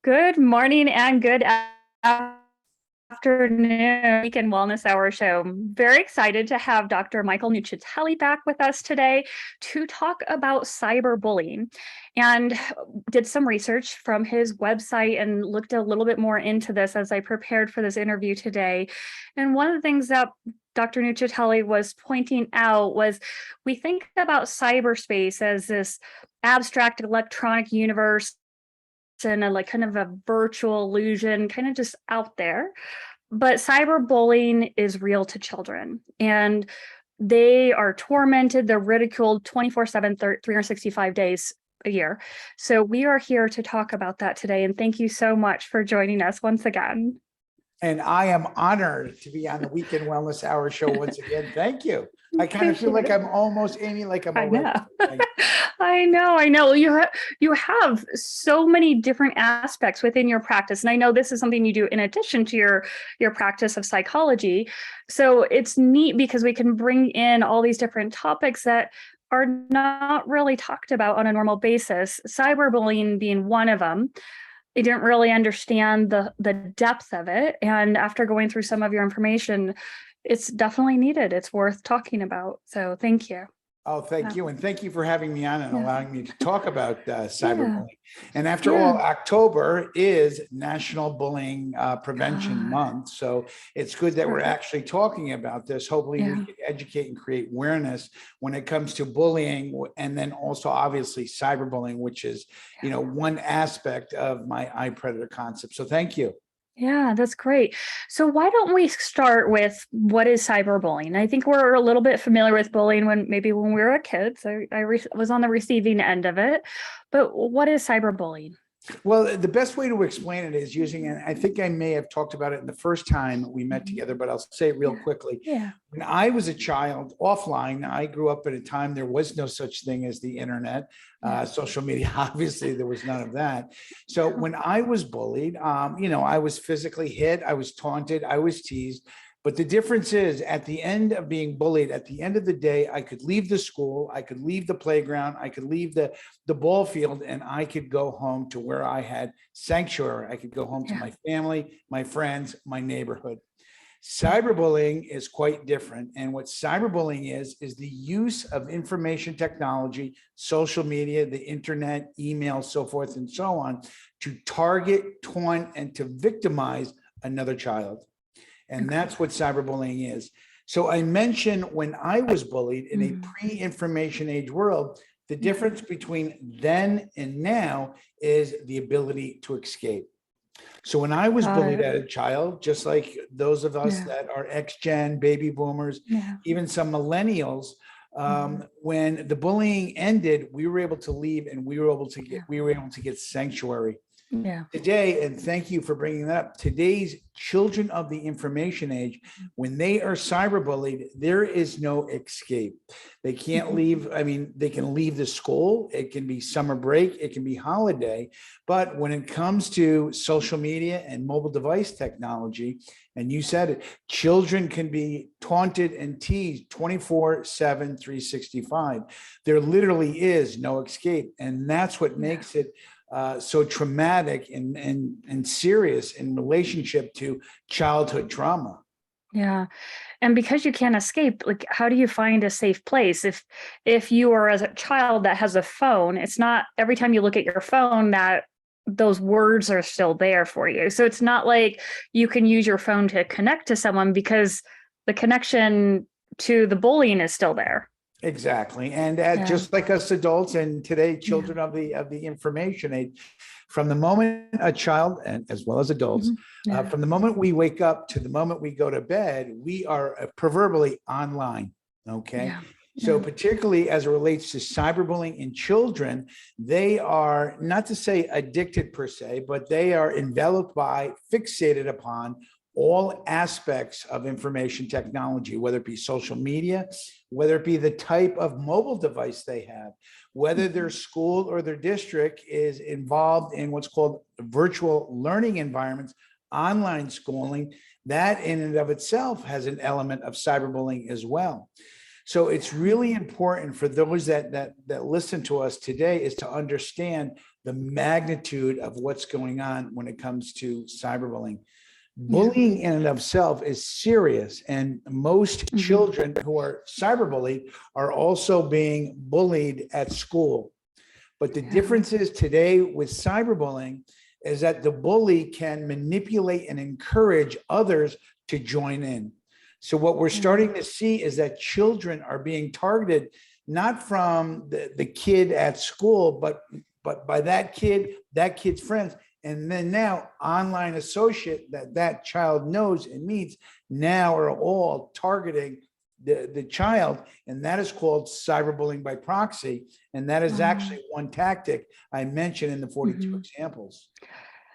Good morning and good afternoon, Weekend Wellness Hour show. I'm very excited to have Dr. Michael Nuccitelli back with us today to talk about cyberbullying, and did some research from his website and looked a little bit more into this as I prepared for this interview today. And one of the things that Dr. Nuccitelli was pointing out was we think about cyberspace as this abstract electronic universe and a like kind of a virtual illusion, kind of just out there. But cyberbullying is real to children, and they are tormented, they're ridiculed 24/7, 365 days a year. So we are here to talk about that today. And thank you so much for joining us once again. And I am honored to be on the Weekend Wellness Hour show once again. Thank you. I kind of feel like I'm almost Amy, like I'm already. I know. You have so many different aspects within your practice. And I know this is something you do in addition to your practice of psychology. So it's neat because we can bring in all these different topics that are not really talked about on a normal basis. Cyberbullying being one of them. I didn't really understand the depth of it. And after going through some of your information, it's definitely needed. It's worth talking about. So thank you. Oh, thank you. And thank you for having me on and allowing me to talk about cyberbullying. And after all, October is National Bullying Prevention Month. So it's good that we're actually talking about this. Hopefully we can educate and create awareness when it comes to bullying, and then also obviously cyberbullying, which is, one aspect of my iPredator concept. So thank you. Yeah, that's great. So why don't we start with what is cyberbullying? I think we're a little bit familiar with bullying when we were a kid. So I was on the receiving end of it. But what is cyberbullying? Well, the best way to explain it is using, and I think I may have talked about it in the first time we met together, but I'll say it real quickly. Yeah. When I was a child offline, I grew up at a time there was no such thing as the internet, social media. Obviously, there was none of that. So when I was bullied, I was physically hit, I was taunted, I was teased. But the difference is, at the end of being bullied, at the end of the day, I could leave the school, I could leave the playground, I could leave the ball field, and I could go home to where I had sanctuary. I could go home to my family, my friends, my neighborhood. Cyberbullying is quite different. And what cyberbullying is the use of information technology, social media, the internet, email, so forth and so on, to target, taunt, and to victimize another child. And that's what cyberbullying is. So I mentioned when I was bullied in a pre-information age world, the difference between then and now is the ability to escape. So when I was bullied as a child, just like those of us that are X-Gen, baby boomers, even some millennials, when the bullying ended, we were able to leave and we were able to get sanctuary. Today, and thank you for bringing that up, today's children of the information age, when they are cyberbullied, there is no escape. They can't leave. I mean, they can leave the school. It can be summer break. It can be holiday. But when it comes to social media and mobile device technology, and you said it, children can be taunted and teased 24/7, 365. There literally is no escape. And that's what makes it so traumatic and serious in relationship to childhood trauma. Yeah. And because you can't escape, like, how do you find a safe place? If you are as a child that has a phone, it's not every time you look at your phone that those words are still there for you. So it's not like you can use your phone to connect to someone because the connection to the bullying is still there. Exactly. And just like us adults and today, children of the information age, from the moment a child, and as well as adults, from the moment we wake up to the moment we go to bed, we are proverbially online. Okay. So particularly as it relates to cyberbullying in children, they are, not to say addicted per se, but they are enveloped by, fixated upon all aspects of information technology, whether it be social media, whether it be the type of mobile device they have, whether their school or their district is involved in what's called virtual learning environments, online schooling, that in and of itself has an element of cyberbullying as well. So it's really important for those that listen to us today is to understand the magnitude of what's going on when it comes to cyberbullying. Yeah. Bullying in and of itself is serious, and most children who are cyberbullied are also being bullied at school. But the difference is today with cyberbullying is that the bully can manipulate and encourage others to join in. So what we're starting to see is that children are being targeted, not from the kid at school, but by that kid's friends. And then now online associate that child knows and meets now are all targeting the child. And that is called cyberbullying by proxy. And that is actually one tactic I mentioned in the 42 examples.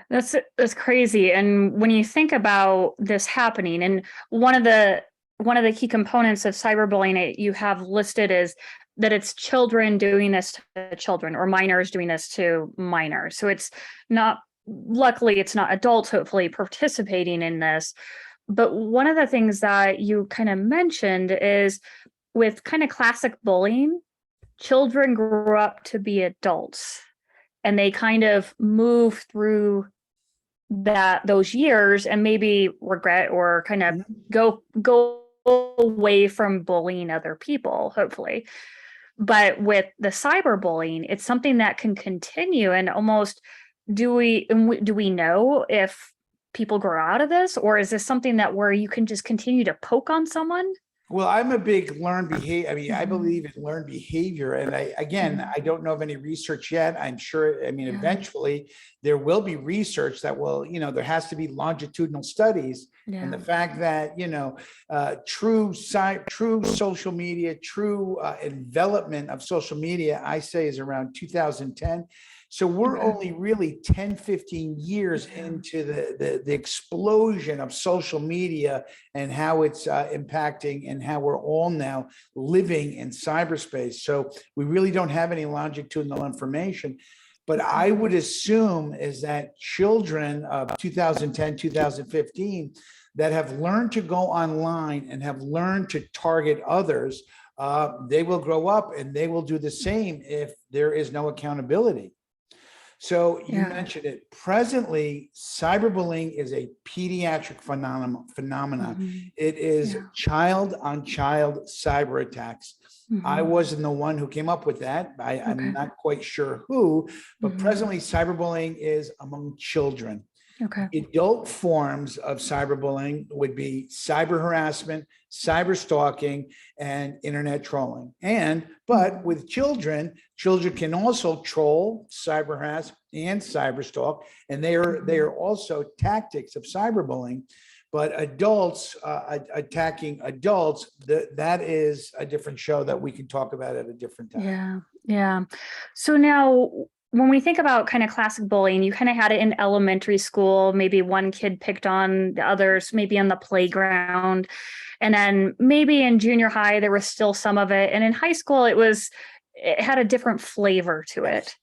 That's crazy. And when you think about this happening, and one of the key components of cyberbullying you have listed is that it's children doing this to children, or minors doing this to minors. So it's not, luckily it's not adults hopefully participating in this. But one of the things that you kind of mentioned is with kind of classic bullying, children grow up to be adults, and they kind of move through those years and maybe regret or kind of go away from bullying other people, hopefully. But with the cyberbullying, it's something that can continue. And almost, do we know if people grow out of this, or is this something that where you can just continue to poke on someone? Well, I'm a big learned behavior. I mean, I believe in learned behavior. And I don't know of any research yet. I'm sure, eventually there will be research that will, there has to be longitudinal studies. And the fact that, true social media, true envelopment of social media, I say is around 2010. So we're only really 10, 15 years into the explosion of social media and how it's impacting and how we're all now living in cyberspace. So we really don't have any longitudinal information. But I would assume is that children of 2010, 2015 that have learned to go online and have learned to target others, they will grow up and they will do the same if there is no accountability. So you mentioned it. Presently, cyberbullying is a pediatric phenomenon. It is child-on-child cyber attacks. I wasn't the one who came up with that. I'm not quite sure who, but presently cyberbullying is among children. Adult forms of cyberbullying would be cyber harassment, cyber stalking, and internet trolling. But with children can also troll, cyber harass, and cyber stalk, and they are also tactics of cyberbullying. But adults attacking adults, that is a different show that we can talk about at a different time. Yeah. So now, when we think about kind of classic bullying, you kind of had it in elementary school. Maybe one kid picked on the others, maybe on the playground. And then maybe in junior high, there was still some of it. And in high school, it had a different flavor to it.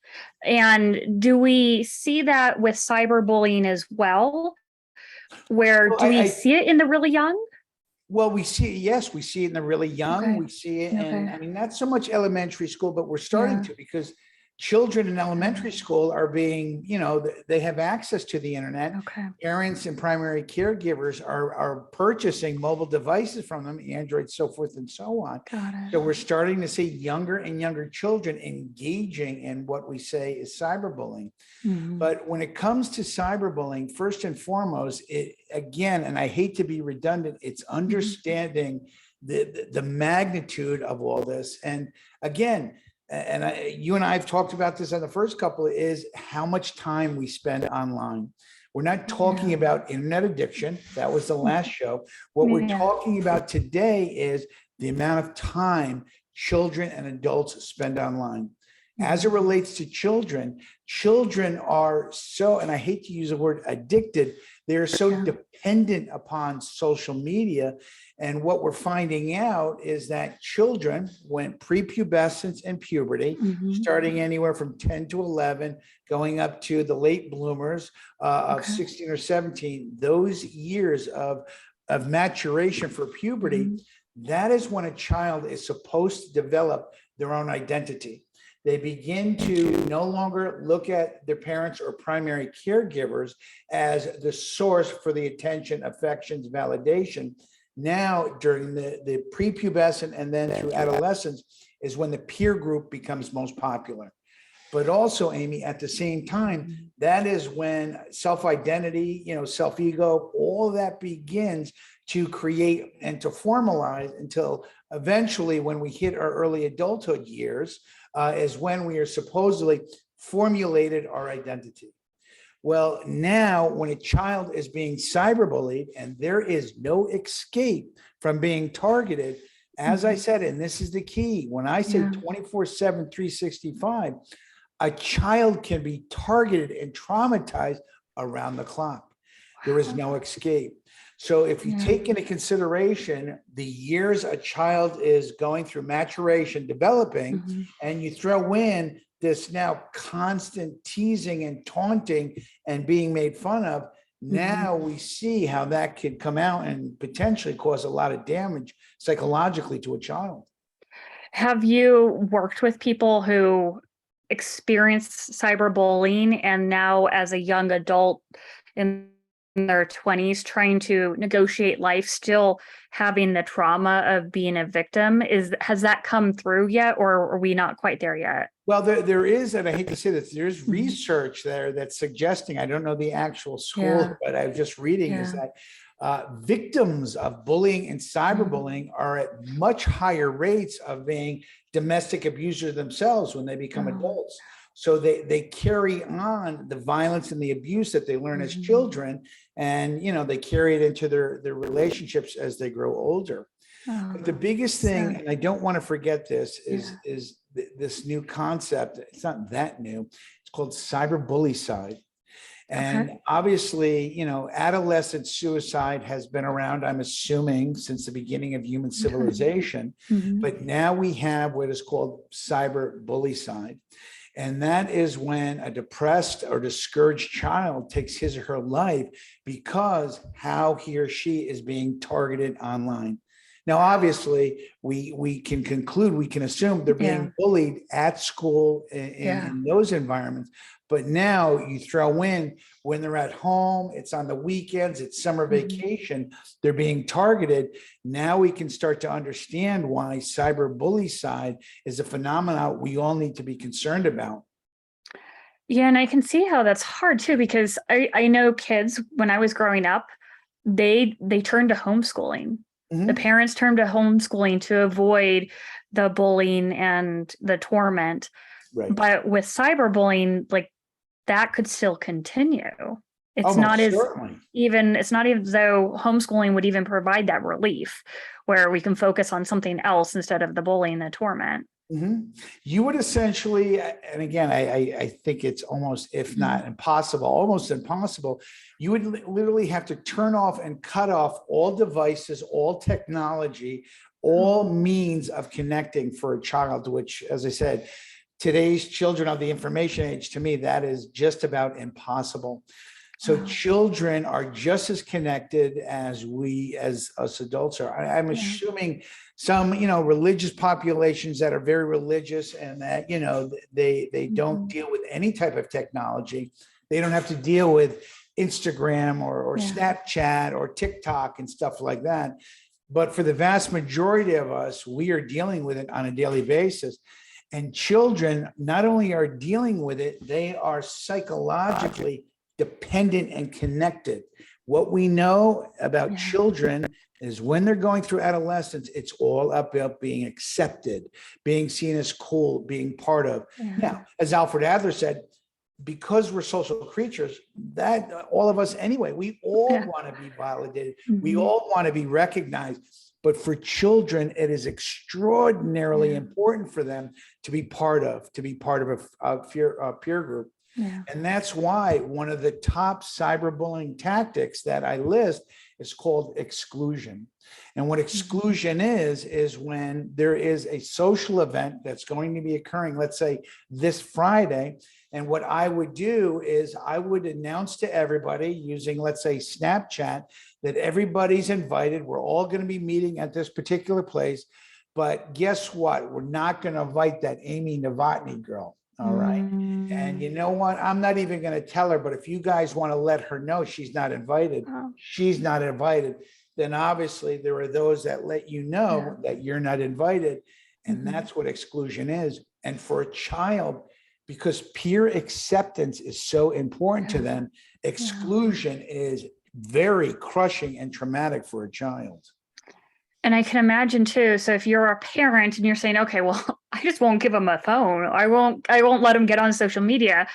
And do we see that with cyberbullying as well? Where do we see it in the really young? Well, we see it in the really young. We see it in, not so much elementary school, but we're starting to, because children in elementary school are being, they have access to the internet. Parents and primary caregivers are purchasing mobile devices from them, Android, so forth and so on. So we're starting to see younger and younger children engaging in what we say is cyberbullying. But when it comes to cyberbullying, first and foremost, again, and I hate to be redundant, it's understanding the magnitude of all this. And again, you and I have talked about this on the first couple, is how much time we spend online. We're not talking about internet addiction. That was the last show. What we're talking about today is the amount of time children and adults spend online. As it relates to children are so, and I hate to use the word addicted, they're so dependent upon social media. And what we're finding out is that children, when prepubescence and puberty, starting anywhere from 10 to 11, going up to the late bloomers of 16 or 17, those years of maturation for puberty, that is when a child is supposed to develop their own identity. They begin to no longer look at their parents or primary caregivers as the source for the attention, affections, validation. Now, during the prepubescent and then through adolescence is when the peer group becomes most popular. But also, Amy, at the same time, that is when self-identity, self-ego, all of that begins to create and to formalize until eventually when we hit our early adulthood years, is when we are supposedly formulated our identity. Well, now when a child is being cyberbullied and there is no escape from being targeted, as I said, and this is the key, when I say 24/7, 365, a child can be targeted and traumatized around the clock. There is no escape. So if you take into consideration the years a child is going through maturation, developing, and you throw in this now constant teasing and taunting and being made fun of, now we see how that could come out and potentially cause a lot of damage psychologically to a child. Have you worked with people who experienced cyberbullying and now as a young adult in their 20s trying to negotiate life, still having the trauma of being a victim? Has that come through yet, or are we not quite there yet? Well, there is, and I hate to say this, there's research there that's suggesting, I don't know the actual school, but I was just reading is that victims of bullying and cyberbullying are at much higher rates of being domestic abusers themselves when they become adults. So they carry on the violence and the abuse that they learn as children, and they carry it into their relationships as they grow older. But the biggest thing, and I don't want to forget this, is this new concept. It's not that new. It's called cyberbullying. And obviously, adolescent suicide has been around, I'm assuming, since the beginning of human civilization. But now we have what is called cyberbullying. And that is when a depressed or discouraged child takes his or her life because how he or she is being targeted online. Now, obviously, we can conclude, we can assume they're being bullied at school in those environments. But now you throw in when they're at home, it's on the weekends, it's summer vacation, they're being targeted. Now we can start to understand why cyberbullying is a phenomenon we all need to be concerned about. Yeah, and I can see how that's hard too, because I know kids when I was growing up, they turned to homeschooling. The parents turned to homeschooling to avoid the bullying and the torment. Right. But with cyberbullying, like that could still continue. It's Almost not as certainly. it's not even though homeschooling would even provide that relief where we can focus on something else instead of the bullying and the torment. You would essentially, and again, I think it's almost, if not impossible, almost impossible. You would literally have to turn off and cut off all devices, all technology, all means of connecting for a child, which, as I said, today's children of the information age, to me, that is just about impossible. So children are just as connected as we, as us adults are. I'm assuming some, religious populations that are very religious and that, they don't deal with any type of technology. They don't have to deal with Instagram or Snapchat or TikTok and stuff like that. But for the vast majority of us, we are dealing with it on a daily basis. And children not only are dealing with it, they are psychologically dependent and connected. What we know about children is when they're going through adolescence, it's all about being accepted, being seen as cool, being part of. Now, as Alfred Adler said, because we're social creatures, that all of us anyway, we all want to be validated. We all want to be recognized. But for children, it is extraordinarily important for them to be part of a peer group. And that's why one of the top cyberbullying tactics that I list is called exclusion. And what exclusion is when there is a social event that's going to be occurring, let's say this Friday. And what I would do is I would announce to everybody using, let's say, Snapchat, that everybody's invited. We're all going to be meeting at this particular place. But guess what? We're not going to invite that Amy Novotny girl. All right. And you know what? I'm not even going to tell her, but if you guys want to let her know she's not invited, Oh, she's not invited, then obviously there are those that let you know that you're not invited. And that's what exclusion is. And for a child, because peer acceptance is so important to them, exclusion is very crushing and traumatic for a child. and I can imagine too. So if you're a parent and you're saying, okay, well, I just won't give them a phone. I won't let them get on social media.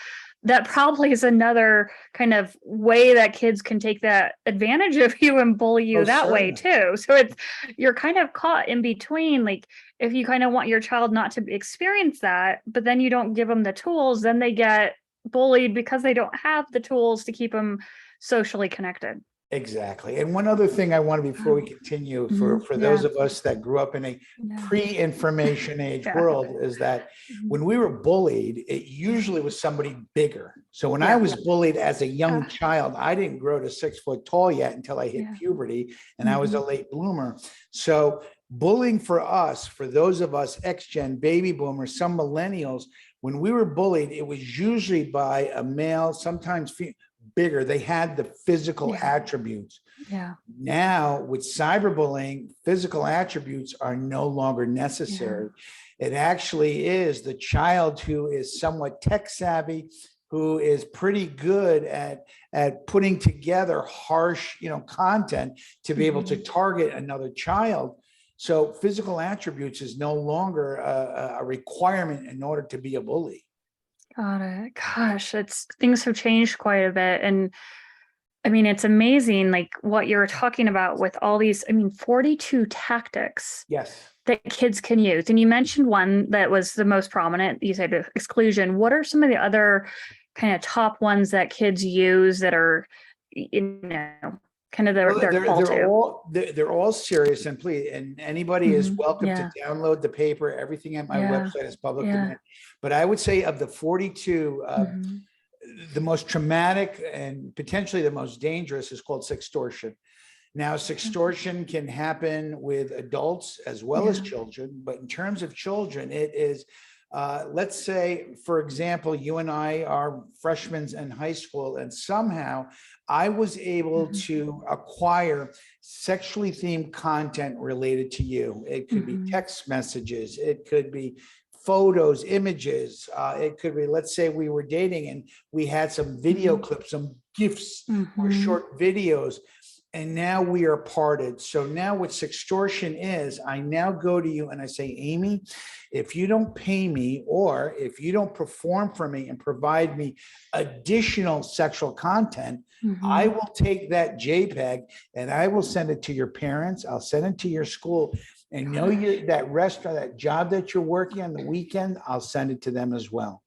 That probably is another kind of way that kids can take that advantage of you and bully you that way too. So you're kind of caught in between. Like if you kind of want your child not to experience that, but then you don't give them the tools, then they get bullied because they don't have the tools to keep them socially connected. Exactly. And one other thing I want to, before we continue, for those of us that grew up in a pre-information age world, is that when we were bullied, it usually was somebody bigger. So when I was bullied as a young child, I didn't grow to 6 foot tall yet until I hit puberty, and I was a late bloomer. So bullying for us, for those of us ex-gen baby boomers, some millennials, when we were bullied, it was usually by a male, sometimes bigger. They had the physical attributes. Now with cyberbullying, physical attributes are no longer necessary. It actually is the child who is somewhat tech savvy, who is pretty good at putting together harsh, content to be able to target another child. So physical attributes is no longer a requirement in order to be a bully. Got it. Gosh, things have changed quite a bit. And I mean, it's amazing, like what you're talking about with all these, 42 tactics that kids can use. And you mentioned one that was the most prominent, you said exclusion. What are some of the other kind of top ones that kids use that are, kind of their call to? They're all serious, and please, and anybody is welcome to download the paper. Everything at my website is public domain. But I would say of the 42, the most traumatic and potentially the most dangerous is called sextortion. Now, sextortion can happen with adults as well as children, but in terms of children, it is, let's say, for example, you and I are freshmen in high school, and somehow I was able to acquire sexually themed content related to you. It could be text messages, it could be photos, images, it could be, let's say we were dating and we had some video clips, some GIFs or short videos, and now we are parted. So now what sextortion is, I now go to you and I say, Amy, if you don't pay me, or if you don't perform for me and provide me additional sexual content, I will take that JPEG and I will send it to your parents. I'll send it to your school, and that restaurant, that job that you're working on the weekend, I'll send it to them as well.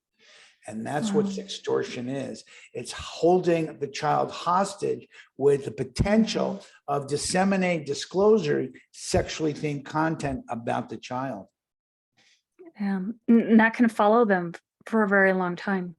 And that's what sextortion is. It's holding the child hostage with the potential of disseminating, disclosure, sexually themed content about the child. And that can follow them for a very long time.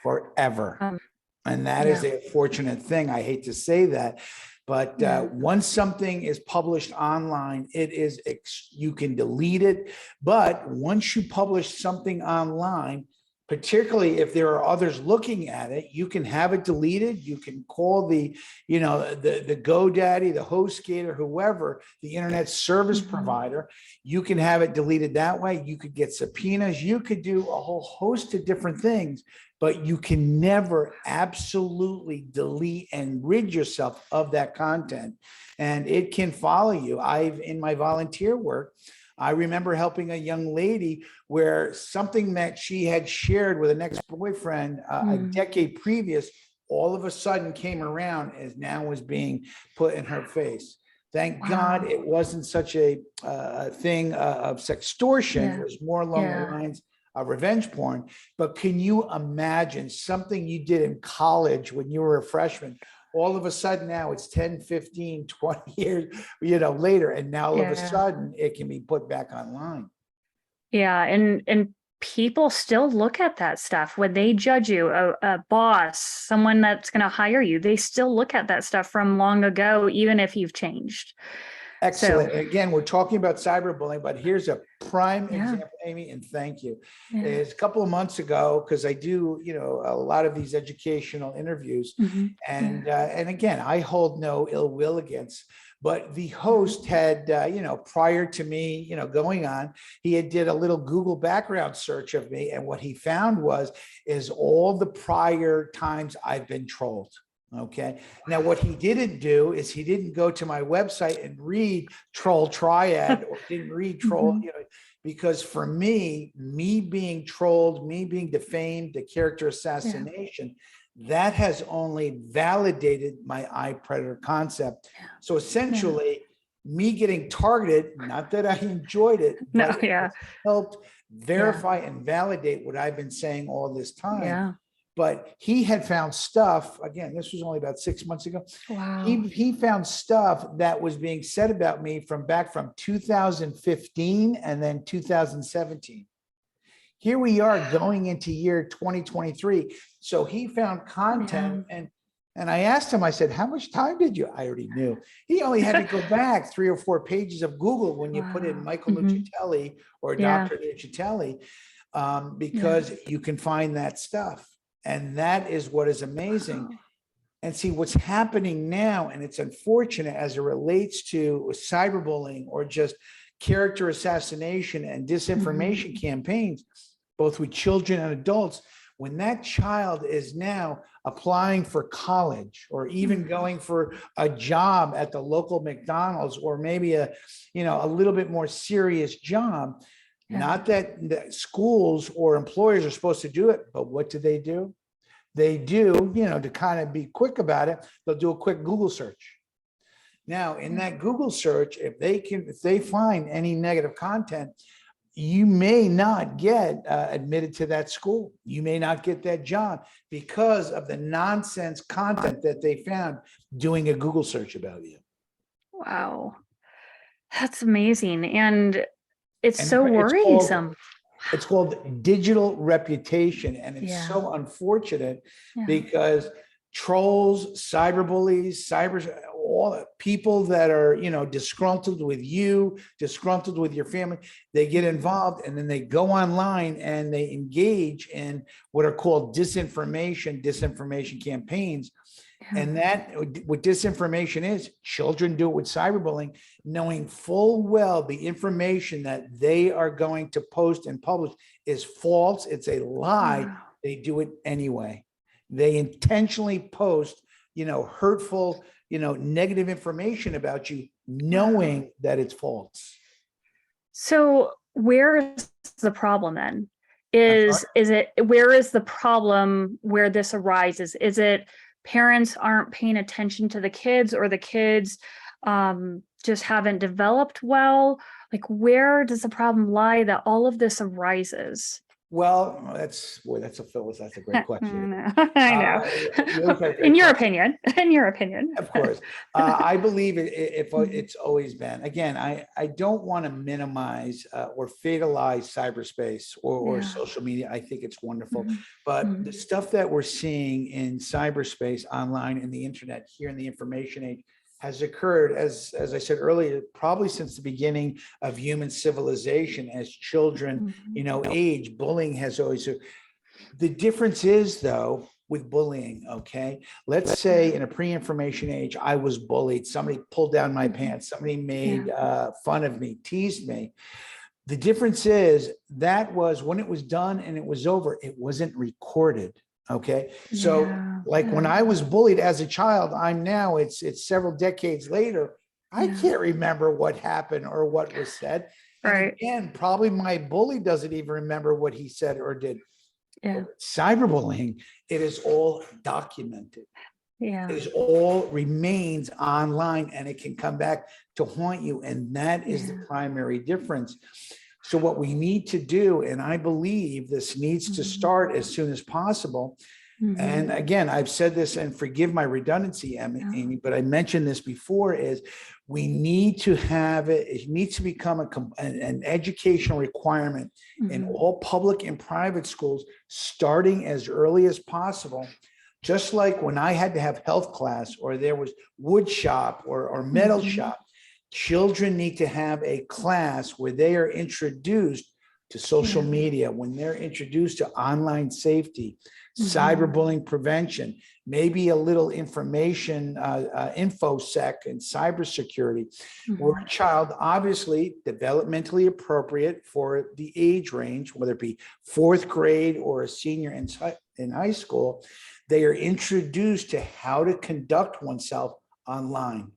Forever. And that is a fortunate thing. I hate to say that. But once something is published online, you can delete it. But once you publish something online, particularly if there are others looking at it, you can have it deleted. You can call the GoDaddy, the HostGator, whoever, the internet service provider. You can have it deleted that way. You could get subpoenas. You could do a whole host of different things, but you can never absolutely delete and rid yourself of that content. And it can follow you. In my volunteer work, I remember helping a young lady where something that she had shared with an ex-boyfriend a decade previous, all of a sudden came around as now was being put in her face. Thank God it wasn't such a thing of sextortion. It was more along the lines of revenge porn. But can you imagine something you did in college when you were a freshman? All of a sudden now it's 10, 15, 20 years, later. And now all of a sudden it can be put back online. Yeah. And people still look at that stuff when they judge you, a boss, someone that's going to hire you. They still look at that stuff from long ago, even if you've changed. Excellent. So, Again, we're talking about cyberbullying, but here's a prime yeah, example, Amy, and thank you. yeah. Is a couple of months ago, because I do, a lot of these educational interviews, Mhm. and again, I hold no ill will against. But the Mhm. host had, prior to me, going on, he had did a little Google background search of me, and what he found is all the prior times I've been trolled. Okay. Now, what he didn't do is he didn't go to my website and read troll triad or didn't read troll, Mhm. because for me being trolled, me being defamed, the character Yeah, assassination, that has only validated my eye predator concept. So yeah. essentially, me getting targeted, not that I enjoyed it, No, but it yeah, has helped yeah, verify and validate what I've been saying all this time. yeah. But he had found stuff, again, this was only about 6 months ago. Wow. He found stuff that was being said about me from back from 2015 and then 2017. Here we are going into year 2023. So he found content, and I asked him, I said, how much time did you? I already knew. He only had to go back 3 or 4 pages of Google when you put in Wow. Michael Mhm. Nuccitelli or Yeah, Dr. Nuccitelli, yeah. because you can find that stuff. And that is what is amazing. Wow. And see what's happening now, and it's unfortunate as it relates to cyberbullying or just character assassination and Mhm. disinformation campaigns, both with children and adults. When that child is now applying for college or even Mhm. going for a job at the local McDonald's, or maybe a little bit more serious job, Yeah. not that schools or employers are supposed to do it, but what do? They do, to kind of be quick about it, they'll do a quick Google search. Now, in Yeah. that Google search, if they find any negative content, you may not get admitted to that school. You may not get that job because of the nonsense content that they found doing a Google search about you. Wow. That's amazing. And it's And so it's called worrisome. It's called digital reputation. And it's Yeah. so unfortunate Yeah. because trolls, cyberbullies, all people that are, disgruntled with you, disgruntled with your family, they get Mhm. involved, and then they go online and they engage in what are called disinformation campaigns. Yeah. And that, what disinformation is, children do it with cyberbullying, knowing full well the information that they are going to post and publish is false. It's a lie. Wow. They do it anyway. They intentionally post, hurtful, negative information about you, Wow. knowing that it's false. So where is the problem then? I'm sorry. Is it where is the problem where this arises? Is it parents aren't paying attention to the kids, or the kids just haven't developed well? Like, where does the problem lie that all of this arises? Well, that's a great question. I know. You always had a In great your question. opinion, in your opinion. Of course. I believe if Mhm. it's always been, again, I don't want to minimize or fatalize cyberspace or Yeah. social media. I think it's wonderful. Mhm. But the Mhm. stuff that we're seeing in cyberspace, online, in the internet, here in the information age, has occurred, as I said earlier, probably since the beginning of human civilization. As children, Mhm. age, bullying has always. The difference is, though, with bullying, okay? Let's Yeah. say in a pre-information age, I was bullied. Somebody pulled down my Mhm. pants. Somebody Yeah. made fun of me, teased me. The difference is that was when it was done and it was over, it wasn't recorded, okay? So Yeah. like when Yeah. I was bullied as a child, it's several decades later, I Yeah. can't remember what happened or what was said. And Right. again, probably my bully doesn't even remember what he said or did. Yeah. But with cyberbullying, it is all documented. It Yeah. is all remains online, and it can come back to haunt you. And that is the Yeah. primary difference. So what we need to do, and I believe this needs to Mhm. start as soon as possible. Mhm. And again, I've said this, and forgive my redundancy, Yeah. Amy, but I mentioned this before, is we need to have it. It needs to become an educational requirement in Mhm. all public and private schools, starting as early as possible. Just like when I had to have health class, or there was wood shop or metal Mhm. shop, Children need to have a class where they are introduced to social media, when they're introduced to online safety, cyberbullying prevention, maybe a little information, infosec and cybersecurity, where a child, obviously developmentally appropriate for the age range, whether it be fourth grade or a senior in high school, they are introduced to how to conduct oneself online.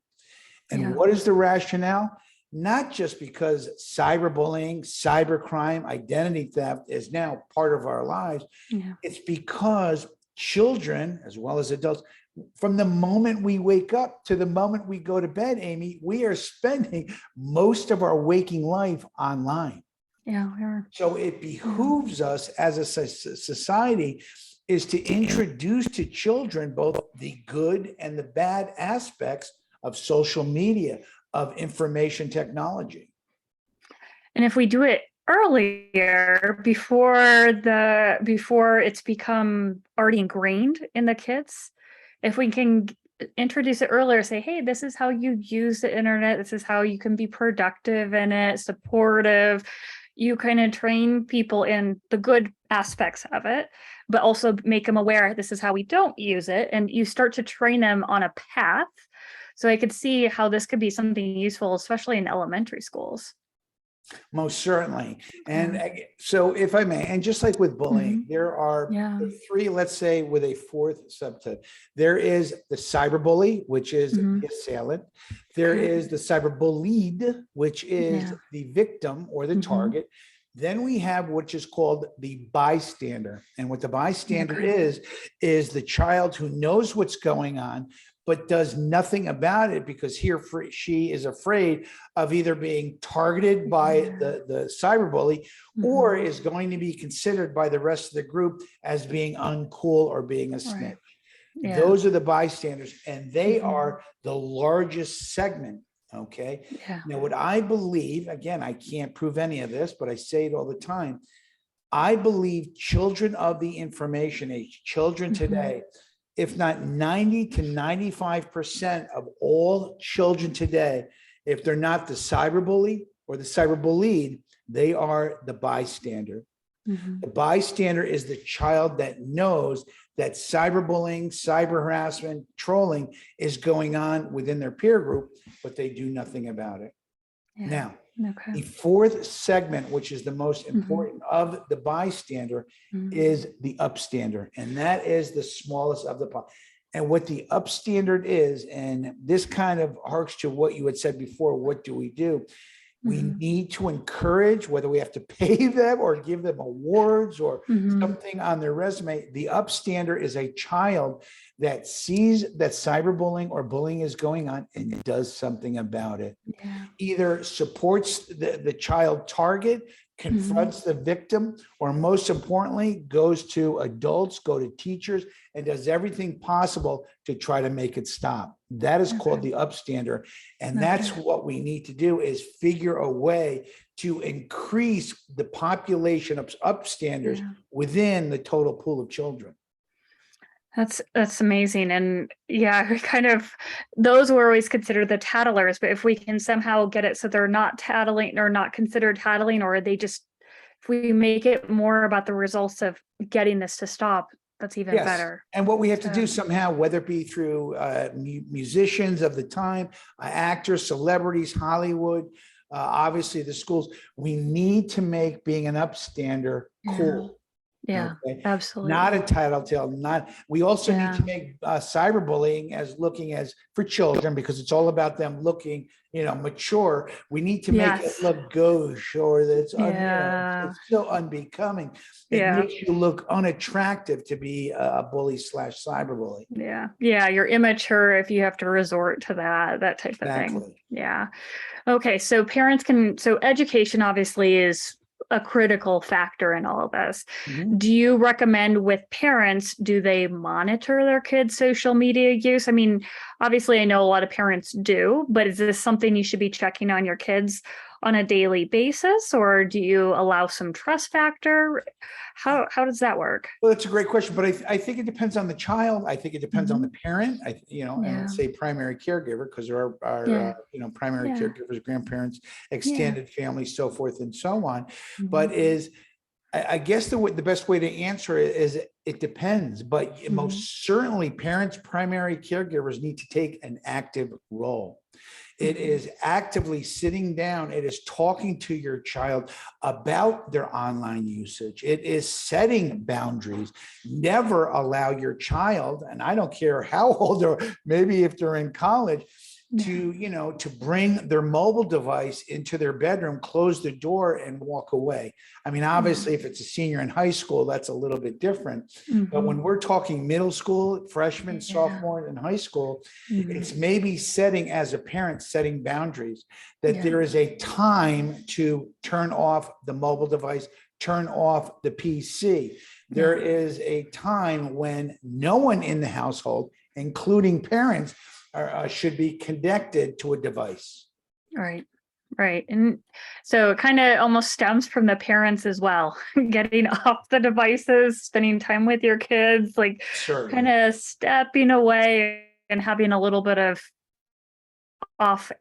And what is the rationale? Not just because cyberbullying, cybercrime, identity theft is now part of our lives. It's because children, as well as adults, from the moment we wake up to the moment we go to bed, Amy, we are spending most of our waking life online. So it behooves us as a society is to introduce to children both the good and the bad aspects of social media, of information technology. And if we do it earlier, before it's become already ingrained in the kids, if we can introduce it earlier, say, hey, this is how you use the internet, this is how you can be productive in it, supportive. You kind of train people in the good aspects of it, but also make them aware this is how we don't use it. And you start to train them on a path. So I could see how this could be something useful, especially in elementary schools. Most certainly. And so if I may, and just like with bullying, there are three, let's say with a fourth subtype, there is the cyberbully, which is the assailant. There is the cyberbullied, which is the victim or the target. Then we have what is called the bystander. And what the bystander is the child who knows what's going on, but does nothing about it because she is afraid of either being targeted by the cyberbully or is going to be considered by the rest of the group as being uncool or being a snitch. Those are the bystanders, and they are the largest segment. Okay. Now, what I believe, again, I can't prove any of this, but I say it all the time. I believe children of the information age, children today, if not 90 to 95% of all children today, if they're not the cyberbully or the cyberbullied, they are the bystander. The bystander is the child that knows that cyberbullying, cyber harassment, trolling is going on within their peer group, but they do nothing about it. Now, the fourth segment, which is the most important of the bystander, is the upstander. And that is the smallest of the pie. And what the upstander is, and this kind of harks to what you had said before, what do we do? We need to encourage, whether we have to pay them or give them awards or something on their resume. The upstander is a child that sees that cyberbullying or bullying is going on and does something about it. Either supports the child target, confronts the victim, or most importantly, goes to adults, go to teachers, and does everything possible to try to make it stop. That is called the upstander. And that's what we need to do, is figure a way to increase the population of upstanders within the total pool of children. That's amazing. And those were always considered the tattlers, but if we can somehow get it so they're not tattling or not considered tattling, or if we make it more about the results of getting this to stop, that's even better. And what we have to do somehow, whether it be through musicians of the time, actors, celebrities, Hollywood, obviously the schools, we need to make being an upstander cool. Absolutely. Not a tattletale. We also need to make cyberbullying as looking as for children, because it's all about them looking, mature. We need to make it look gauche, or that it's so unbecoming. It makes you look unattractive to be a bully / cyberbully. You're immature if you have to resort to that type of thing. Okay, so education obviously is a critical factor in all of this. Do you recommend with parents, do they monitor their kids' social media use? I mean, obviously I know a lot of parents do, but is this something you should be checking on your kids on a daily basis, or do you allow some trust factor? How does that work? Well, that's a great question, but I think it depends on the child. I think it depends on the parent, and Yeah. let's say primary caregiver, because there are, Yeah. primary Yeah. caregivers, grandparents, Yeah. extended family, so forth and so on. But Mhm. I guess the best way to answer it is it depends, but Mhm. most certainly parents, primary caregivers need to take an active role. It Mhm. is actively sitting down. It is talking to your child about their online usage. It is setting boundaries. Never allow your child, and I don't care how old or maybe if they're in college, Yeah. to bring their mobile device into their bedroom, close the door and walk away. I mean, obviously, if it's a senior in high school, that's a little bit different. But when Mhm. we're talking middle school, freshman, Yeah. sophomore in high school, it's Mhm. maybe setting, as a parent, setting boundaries that Yeah. there is a time to turn off the mobile device, turn off the PC. There Yeah. is a time when no one in the household, including parents, should be connected to a device. Right. Right. And so it kind of almost stems from the parents as well, getting off the devices, spending time with your kids, like kind Certainly. of stepping away and having a little bit of off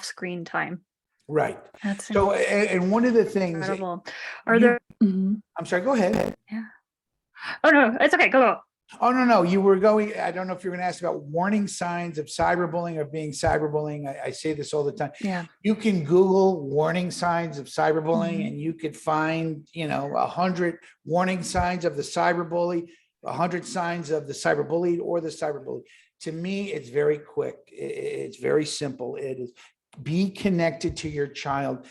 screen time. Right. That's So, and one of the things incredible. Are you, there, Mhm. I'm sorry, go ahead. Yeah. Oh no, it's okay. Go. Oh, no, no, you were going, I don't know if you're going to ask about warning signs of cyberbullying or being cyberbullying. I say this all the time. Yeah. You can Google warning signs of cyberbullying Mhm. and you could find, 100 warning signs of the cyberbully, 100 signs of the cyberbullied or the cyberbully. To me, it's very quick. It's very simple. It is be connected to your child.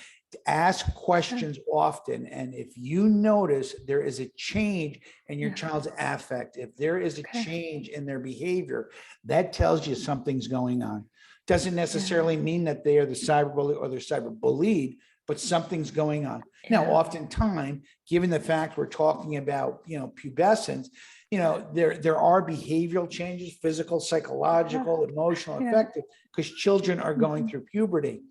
Ask questions often. And if you notice there is a change in your Yeah. child's affect, if there is a Okay. change in their behavior, that tells you something's going on. Doesn't Yeah. necessarily mean that they are the cyberbully or they're cyberbullied, but something's going on. Now, Yeah. oftentimes, given the fact we're talking about, pubescence, there are behavioral changes, physical, psychological, emotional, Yeah. affective, because children are going Mhm. through puberty.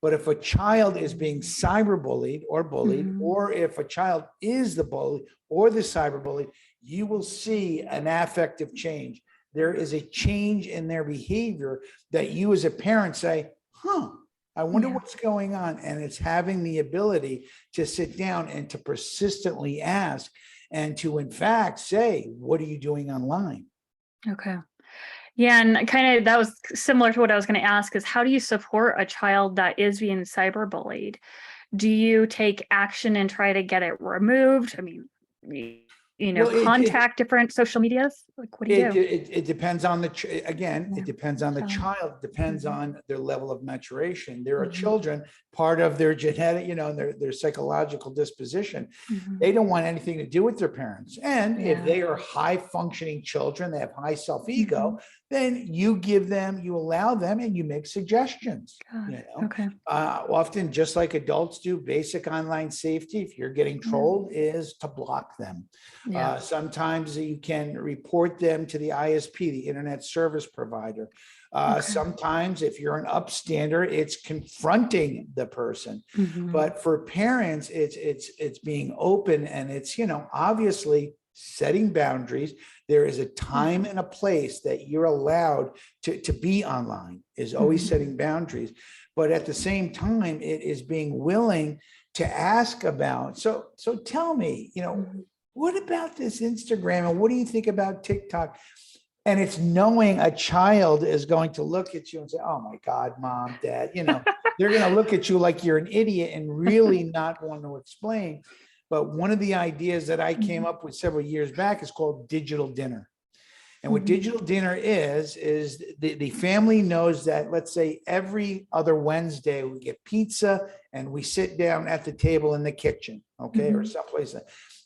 But if a child is being cyberbullied or bullied, Mhm. or if a child is the bully or the cyberbully, you will see an affective change. There is a change in their behavior that you as a parent say, I wonder Yeah. what's going on. And it's having the ability to sit down and to persistently ask and to, in fact, say, what are you doing online? Okay. Yeah, and kind of that was similar to what I was going to ask is how do you support a child that is being cyberbullied? Do you take action and try to get it removed? I mean, Well, contact different social medias? Like, what do you It, do? it, it depends on again, Yeah. it depends on the Child. child, depends Mhm. on their level of maturation. There are Mhm. children, part of their genetic, and their psychological disposition. Mhm. They don't want anything to do with their parents. And if Yeah. they are high functioning children, they have high self-ego, Mhm. then you allow them and you make suggestions. Got it. Okay. Often, just like adults do, basic online safety, if you're getting Yeah. trolled, is to block them. Yeah. Sometimes you can report them to the ISP, the internet service provider. Okay. Sometimes if you're an upstander, it's confronting the person. Mhm. But for parents, it's being open and it's, obviously setting boundaries. There is a Yeah. time and a place that you're allowed to be online, is always Mhm. setting boundaries. But at the same time, it is being willing to ask about. So tell me, Mhm. what about this Instagram and what do you think about TikTok? And it's knowing a child is going to look at you and say, oh my God, mom, dad, they're going to look at you like you're an idiot and really not want to explain. But one of the ideas that I came Mhm. up with several years back is called digital dinner. And what Mhm. digital dinner is the family knows that, let's say every other Wednesday, we get pizza and we sit down at the table in the kitchen, okay, or Mhm. someplace.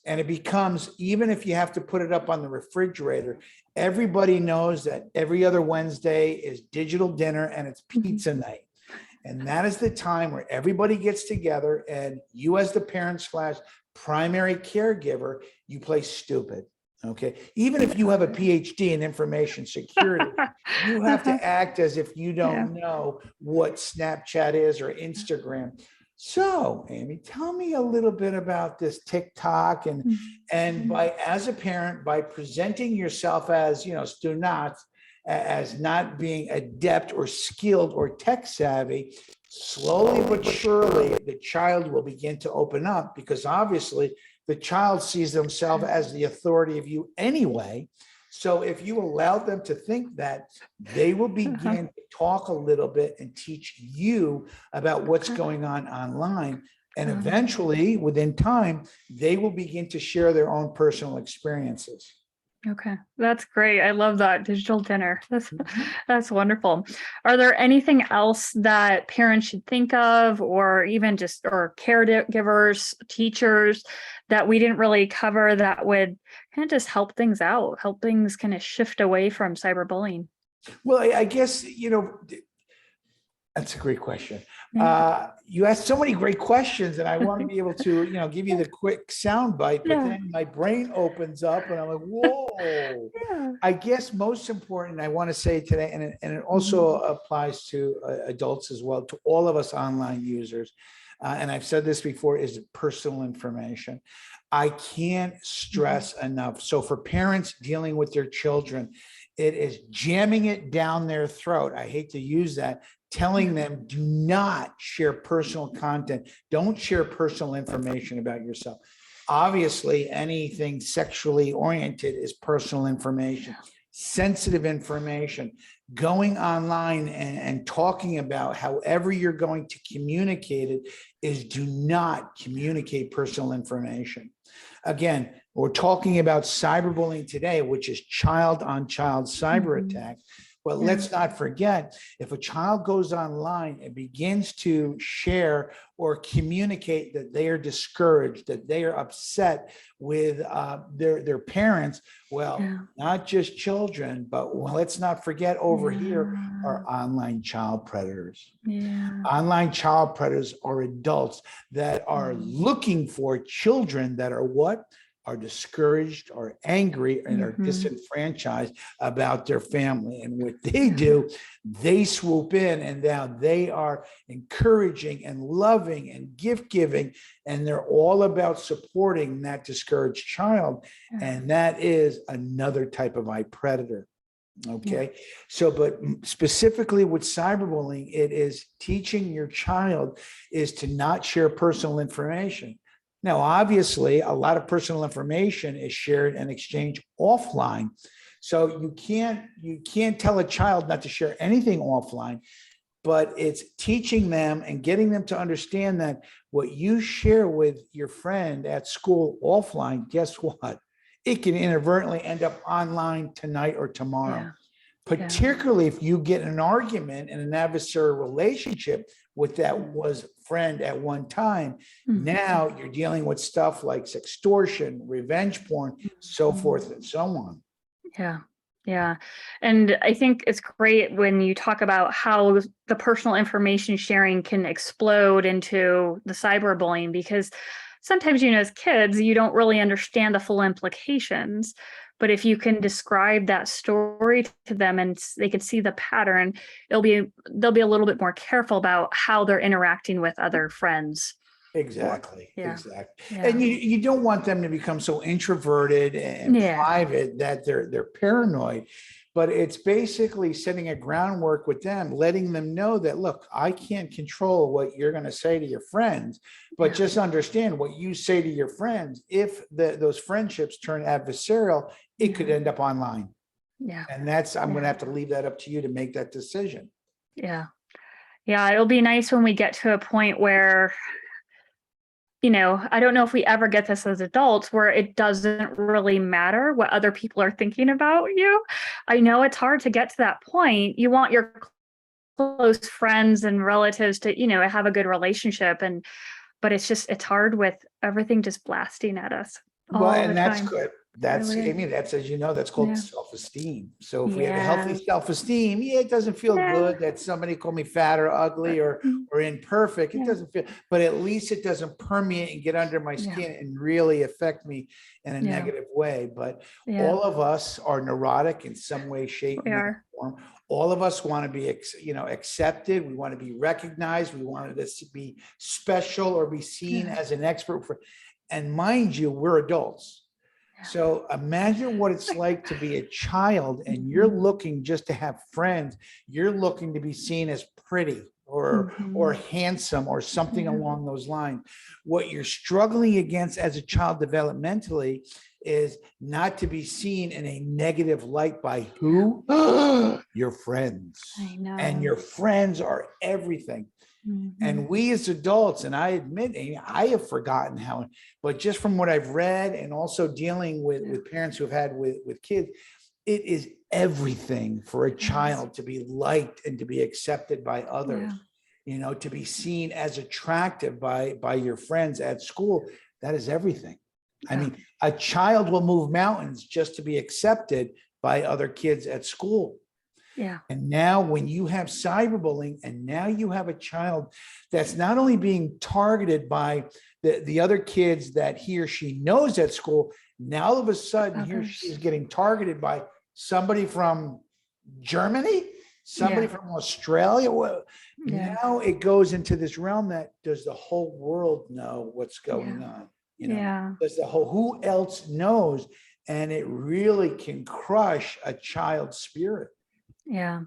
And it becomes, even if you have to put it up on the refrigerator, everybody knows that every other Wednesday is digital dinner and it's Mhm. pizza night. And that is the time where everybody gets together and you as the parent slash primary caregiver, you play stupid. Okay. Even if you have a Got PhD in information security, it. you have Uh-huh. to act as if you Yeah. don't know what Snapchat is or Instagram. So, Amy, tell me a little bit about this TikTok and Mhm. by as a parent, by presenting yourself as, do not as not being adept or skilled or tech savvy, slowly but surely the child will begin to open up because obviously the child sees themselves as the authority of you anyway. So if you allow them to think that, they will Uh-huh. begin to talk a little bit and teach you about what's going on online. And Uh, eventually, within time, they will begin to share their own personal experiences. Okay, that's great. I love that digital dinner. That's Mhm. that's wonderful. Are there anything else that parents should think of, or even just or caregivers, teachers that we didn't really cover that would kind of just help things out, help things kind of shift away from cyberbullying? Well, I guess, that's a great question. Yeah. You asked so many great questions, and I want to be able to, give you the quick sound bite, but Yeah. then my brain opens up and I'm like, whoa. Yeah. I guess most important, I want to say today, and it Mhm. also applies to adults as well, to all of us online users. And I've said this before, is personal information. I can't Mhm. stress enough. So for parents dealing with their children, it is jamming it down their throat. I hate to use that, telling them do not share personal content. Don't share personal information about yourself. Obviously, anything sexually oriented is personal information, sensitive information. Going online and talking about however you're going to communicate it is do not communicate personal information. Again, we're talking about cyberbullying today, which is child on child cyber Mhm. attack. But Yeah. let's not forget, if a child goes online and begins to share or communicate that they are discouraged, that they are upset with their parents, well, Yeah. not just children, but well, let's not forget over here Yeah. are online child predators. Yeah. Online child predators are adults that are Mhm. looking for children that are what? Are discouraged or angry and are Mhm. disenfranchised about their family. And what they Yeah. do, they swoop in and now they are encouraging and loving and gift giving. And they're all about supporting that discouraged child. Yeah. And that is another type of predator. Yeah. Okay. So, but specifically with cyberbullying, it is teaching your child is to not share personal information. Now, obviously, a lot of personal information is shared and exchanged offline. So you can't tell a child not to share anything offline, but it's teaching them and getting them to understand that what you share with your friend at school offline, guess what? It can inadvertently end up online tonight or tomorrow, Yeah. Yeah. particularly if you get in an argument in an adversarial relationship with that was friend at one time. Mhm. Now you're dealing with stuff like sextortion, revenge porn, so Mhm. forth and so on. Yeah. Yeah. And I think it's great when you talk about how the personal information sharing can explode into the cyberbullying because sometimes, as kids, you don't really understand the full implications. But if you can describe that story to them and they can see the pattern, they'll be a little bit more careful about how they're interacting with other friends. Or Exactly, yeah. exactly. And Yeah. you don't want them to become so introverted and Yeah. private that they're paranoid. But it's basically setting a groundwork with them, letting them know that, look, I can't control what you're going to say to your friends, but Yeah. just understand what you say to your friends. If those friendships turn adversarial, it could Yeah. end up online. Yeah. And I'm going to Yeah. have to leave that up to you to make that decision. Yeah. Yeah, it'll be nice when we get to a point where, I don't know if we ever get this as adults where it doesn't really matter what other people are thinking about you. I know it's hard to get to that point. You want your close friends and relatives to, have a good relationship but it's hard with everything just blasting at us Well, all the and that's time. good. It That's, really I is. mean, that's, as you know, that's called Yeah. self-esteem. So if we have a healthy Yeah. self-esteem, yeah, it doesn't feel Yeah. good that somebody called me fat or ugly But, or imperfect. It yeah. doesn't feel, but at least it doesn't permeate and get under my Yeah. skin and really affect me in a Yeah. negative way. But Yeah. all of us are neurotic in some way, shape, We manner, are. form. all of us want to be, accepted. We want to be recognized. We wanted this to be special or be seen Yeah. as an expert for, and mind you, we're adults. Yeah. So imagine what it's like to be a child and you're Mhm. looking just to have friends. You're looking to be seen as pretty or Mhm. handsome or something Yeah. along those lines. What you're struggling against as a child developmentally is not to be seen in a negative light by who? Your friends. I And know. your friends are everything. Mhm. And we as adults, and I admit, I have forgotten how, but just from what I've read and also dealing with parents who've had with kids, it is everything for a It is. child to be liked and to be accepted by others, Yeah. to be seen as attractive by your friends at school. That is everything. I Yeah. mean, a child will move mountains just to be accepted by other kids at school. Yeah. And now when you have cyberbullying and now you have a child that's not only being targeted by the other kids that he or she knows at school, now all of a sudden he or she is Others. getting targeted by somebody from Germany, somebody Yeah. from Australia. Well, Yeah. now it goes into this realm that does the whole world know what's going Yeah. on? Yeah. Does the whole, who else knows? And it really can crush a child's spirit. Yeah.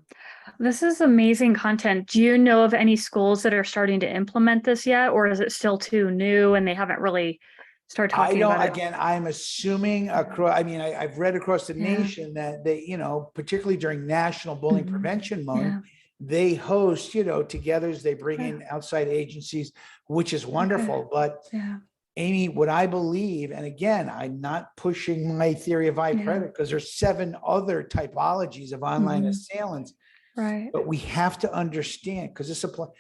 This is amazing content. Do you know of any schools that are starting to implement this yet, or is it still too new and they haven't really started I talking don't, about it? again, I'm assuming across, I mean, I've read across the Yeah. nation that they, particularly during National Bullying Mhm. Prevention Month, Yeah. they host, togethers, they bring Yeah. in outside agencies, which is wonderful. But Yeah. Amy, what I believe, and again, I'm not pushing my theory of Yeah. predator because there's 7 other typologies of online Mhm. assailants, Right. but we have to understand because this applies.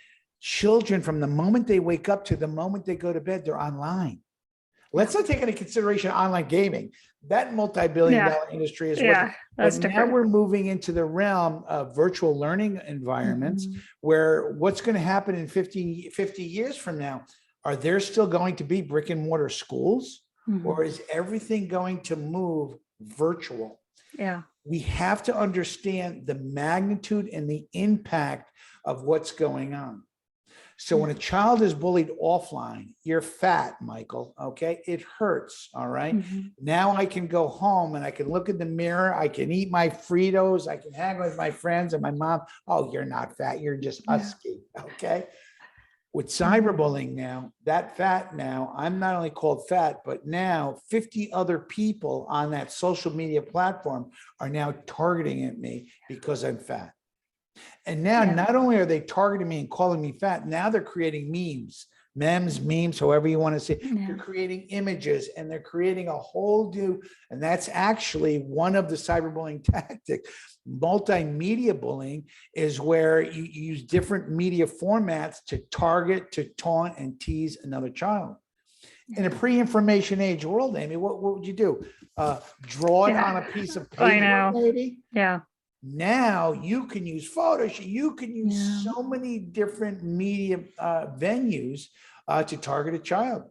Children from the moment they wake up to the moment they go to bed, they're online. Let's not take into consideration online gaming. That multi-billion-dollar industry is working. Yeah. But That's now different. we're moving into the realm of virtual learning environments Mhm. where what's going to happen in 50 years from now? Are there still going to be brick and mortar schools, or Mhm. is everything going to move virtual? Yeah. We have to understand the magnitude and the impact of what's going on. So when a child is bullied offline, you're fat, Michael, okay? It hurts, all right? Mhm. Now I can go home and I can look in the mirror, I can eat my Fritos, I can hang with my friends and my mom. Oh, you're not fat, you're just Yeah. husky, okay? With Mhm. cyberbullying now, that fat now, I'm not only called fat, but now 50 other people on that social media platform are now targeting at me because I'm fat. And now Yeah. not only are they targeting me and calling me fat, now they're creating memes, however you want to say. They're Yeah. creating images and they're creating a whole new, and that's actually one of the cyberbullying tactics. Multimedia bullying is where you use different media formats to target, to taunt, and tease another child. In a pre-information age world, Amy, what would you do? Draw it on a piece of I paper, know. maybe? Yeah. Now you can use Photoshop. You can use Yeah. so many different media venues to target a child.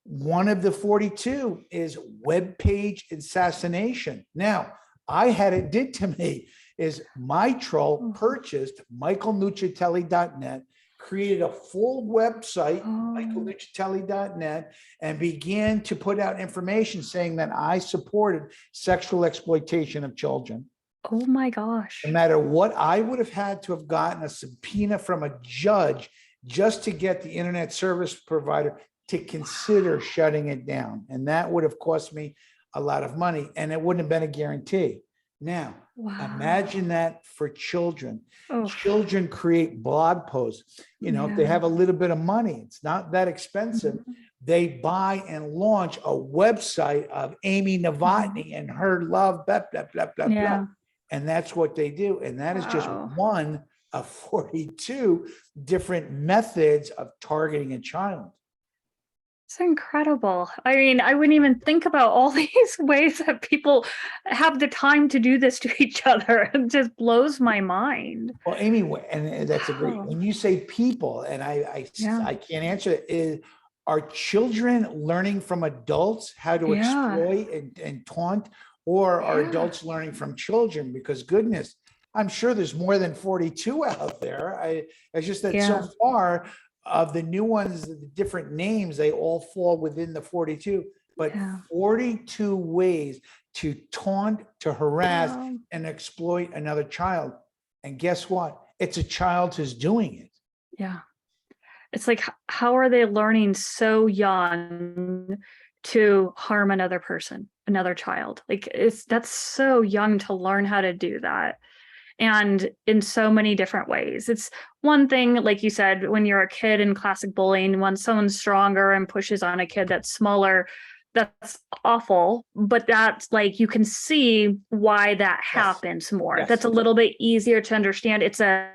One of the 42 is web page assassination. Now, I had it did to me is my troll purchased michaelnuccitelli.net, created a full website, Oh. michaelnuccitelli.net, and began to put out information saying that I supported sexual exploitation of children. Oh my gosh. No matter what, I would have had to have gotten a subpoena from a judge just to get the internet service provider to consider shutting it down. And that would have cost me a lot of money and it wouldn't have been a guarantee. Now, imagine that for children. Oh. Children create blog posts. If they have a little bit of money, it's not that expensive. Mhm. They buy and launch a website of Amy Novotny and her love, blah, blah, blah, blah, blah. Yeah. And that's what they do. And that is just Wow. one of 42 different methods of targeting a child. It's incredible. I mean, I wouldn't even think about all these ways that people have the time to do this to each other. It just blows my mind. Well, Amy, and that's a great, Wow. when you say people, and Yeah. I can't answer it, are children learning from adults how to Yeah. exploit and taunt, or are Yeah. adults learning from children? Because goodness, I'm sure there's more than 42 out there. It's just that so Yeah. far of the new ones, the different names, they all fall within the 42, but Yeah. 42 ways to taunt, to harass, Wow. and exploit another child. And guess what? It's a child who's doing it. Yeah. It's like, how are they learning so young to harm another person, another child? Like, that's so young to learn how to do that. And in so many different ways. It's one thing, like you said, when you're a kid in classic bullying, when someone's stronger and pushes on a kid that's smaller, that's awful. But that's like, you can see why that Yes. happens more. Yes. That's a little bit easier to understand. It's a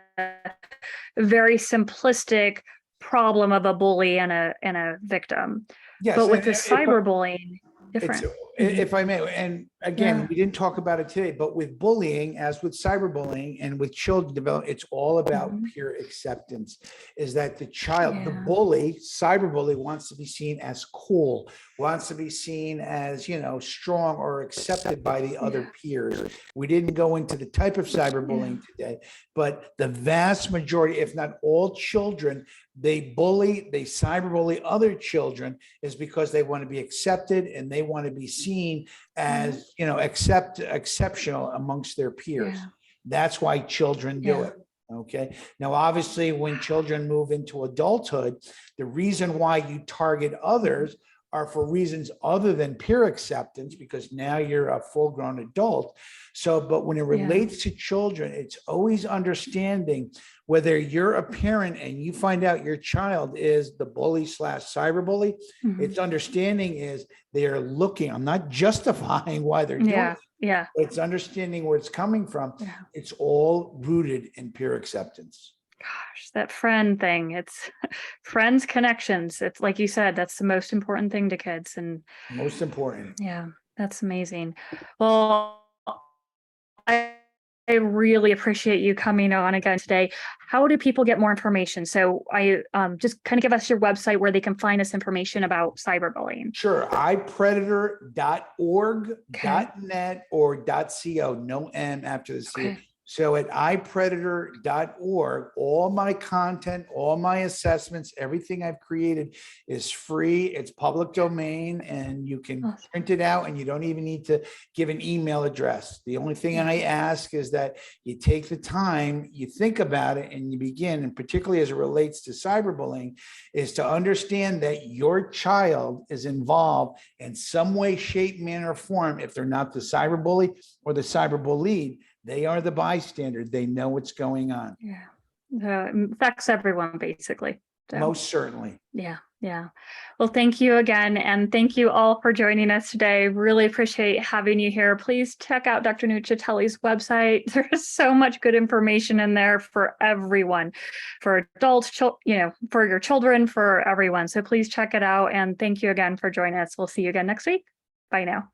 very simplistic problem of a bully and a victim. Yes. But with And the if, cyberbullying, it's, different. if I may, and again, Yeah. we didn't talk about it today, but with bullying, as with cyberbullying and with children development, it's all about Mhm. peer acceptance. Is that the child, the Yeah. bully, cyberbully wants to be seen as cool, wants to be seen as, strong or accepted by the other peers. We didn't go into the type of cyberbullying today, but the vast majority, if not all children, they cyberbully other children is because they want to be accepted and they want to be seen as, exceptional amongst their peers. Yeah. That's why children do Yeah. it. Okay. Now, obviously, when children move into adulthood, the reason why you target others are for reasons other than peer acceptance, because now you're a full grown adult. So, but when it relates to children, it's always understanding whether you're a parent and you find out your child is the bully / cyberbully, Mhm. its understanding is they are looking, I'm not justifying why they're doing Yeah. it. Yeah. It's understanding where it's coming from. Yeah. It's all rooted in peer acceptance. Gosh, that friend thing. It's friends, connections. It's like you said, that's the most important thing to kids. And Most important. yeah, that's amazing. Well, I I really appreciate you coming on again today. How do people get more information? So I just kind of give us your website where they can find this information about cyberbullying. Sure. ipredator.org, Okay. .net, or .co, no M after the C. Okay. So at ipredator.org, all my content, all my assessments, everything I've created is free. It's public domain, and you can Awesome. print it out, and you don't even need to give an email address. The only thing I ask is that you take the time, you think about it, and you begin, and particularly as it relates to cyberbullying, is to understand that your child is involved in some way, shape, manner, or form. If they're not the cyberbully or the cyberbullied, they are the bystander. They know what's going on. Yeah. It affects everyone basically. So. Most certainly. Yeah. Yeah. Well, thank you again. And thank you all for joining us today. Really appreciate having you here. Please check out Dr. Nuccitelli's website. There's so much good information in there for everyone, for adults, for your children, for everyone. So please check it out. And thank you again for joining us. We'll see you again next week. Bye now.